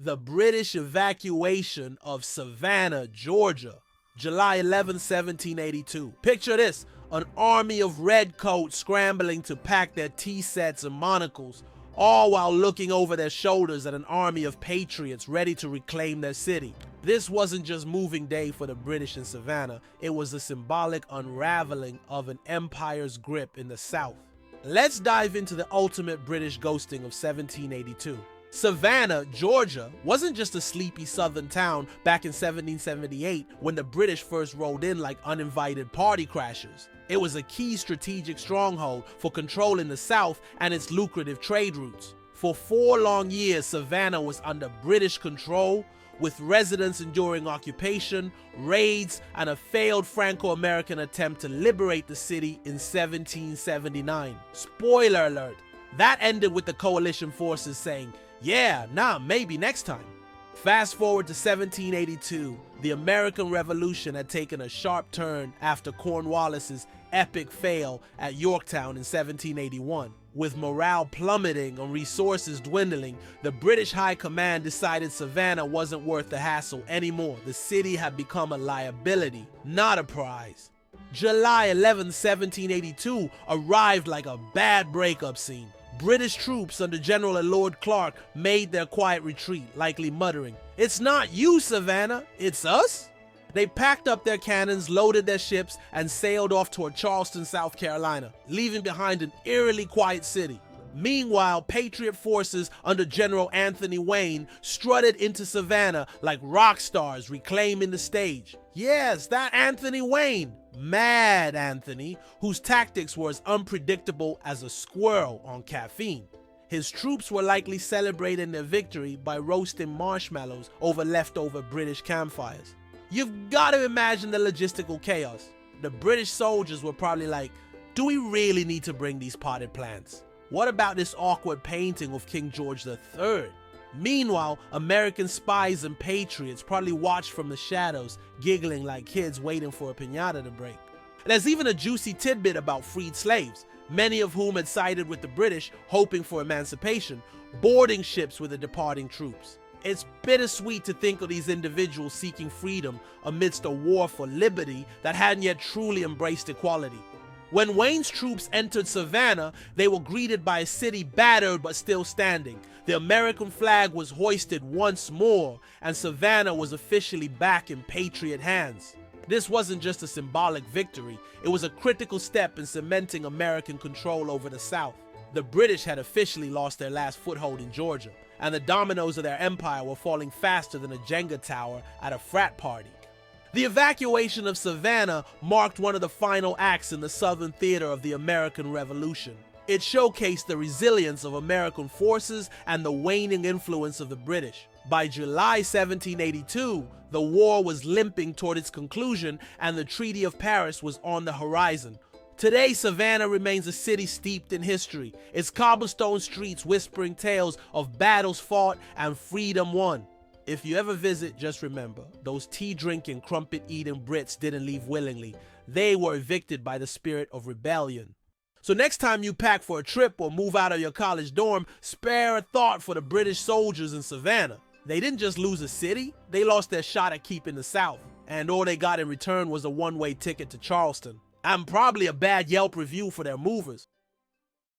The British evacuation of Savannah, Georgia, July 11, 1782. Picture this, an army of redcoats scrambling to pack their tea sets and monocles, all while looking over their shoulders at an army of patriots ready to reclaim their city. This wasn't just moving day for the British in Savannah, it was a symbolic unraveling of an empire's grip in the South. Let's dive into the ultimate British ghosting of 1782. Savannah, Georgia, wasn't just a sleepy southern town back in 1778 when the British first rolled in like uninvited party crashers. It was a key strategic stronghold for controlling the South and its lucrative trade routes. For 4 long years, Savannah was under British control, with residents enduring occupation, raids, and a failed Franco-American attempt to liberate the city in 1779. Spoiler alert, that ended with the coalition forces saying, "Yeah, nah, maybe next time." Fast forward to 1782, the American Revolution had taken a sharp turn after Cornwallis's epic fail at Yorktown in 1781. With morale plummeting and resources dwindling, the British High Command decided Savannah wasn't worth the hassle anymore. The city had become a liability, not a prize. July 11, 1782 arrived like a bad breakup scene. British troops under General Lord Clark made their quiet retreat, likely muttering, "It's not you, Savannah, it's us." They packed up their cannons, loaded their ships, and sailed off toward Charleston, South Carolina, leaving behind an eerily quiet city. Meanwhile, Patriot forces under General Anthony Wayne strutted into Savannah like rock stars reclaiming the stage. Yes, that Anthony Wayne, Mad Anthony, whose tactics were as unpredictable as a squirrel on caffeine. His troops were likely celebrating their victory by roasting marshmallows over leftover British campfires. You've got to imagine the logistical chaos. The British soldiers were probably like, do we really need to bring these potted plants? What about this awkward painting of King George III? Meanwhile, American spies and patriots probably watched from the shadows, giggling like kids waiting for a piñata to break. There's even a juicy tidbit about freed slaves, many of whom had sided with the British, hoping for emancipation, boarding ships with the departing troops. It's bittersweet to think of these individuals seeking freedom amidst a war for liberty that hadn't yet truly embraced equality. When Wayne's troops entered Savannah, they were greeted by a city battered but still standing. The American flag was hoisted once more, and Savannah was officially back in Patriot hands. This wasn't just a symbolic victory, it was a critical step in cementing American control over the South. The British had officially lost their last foothold in Georgia, and the dominoes of their empire were falling faster than a Jenga tower at a frat party. The evacuation of Savannah marked one of the final acts in the Southern theater of the American Revolution. It showcased the resilience of American forces and the waning influence of the British. By July 1782, the war was limping toward its conclusion and the Treaty of Paris was on the horizon. Today, Savannah remains a city steeped in history, its cobblestone streets whispering tales of battles fought and freedom won. If you ever visit, just remember, those tea-drinking, crumpet-eating Brits didn't leave willingly. They were evicted by the spirit of rebellion. So next time you pack for a trip or move out of your college dorm, spare a thought for the British soldiers in Savannah. They didn't just lose a city, they lost their shot at keeping the South. And all they got in return was a one-way ticket to Charleston. And probably a bad Yelp review for their movers.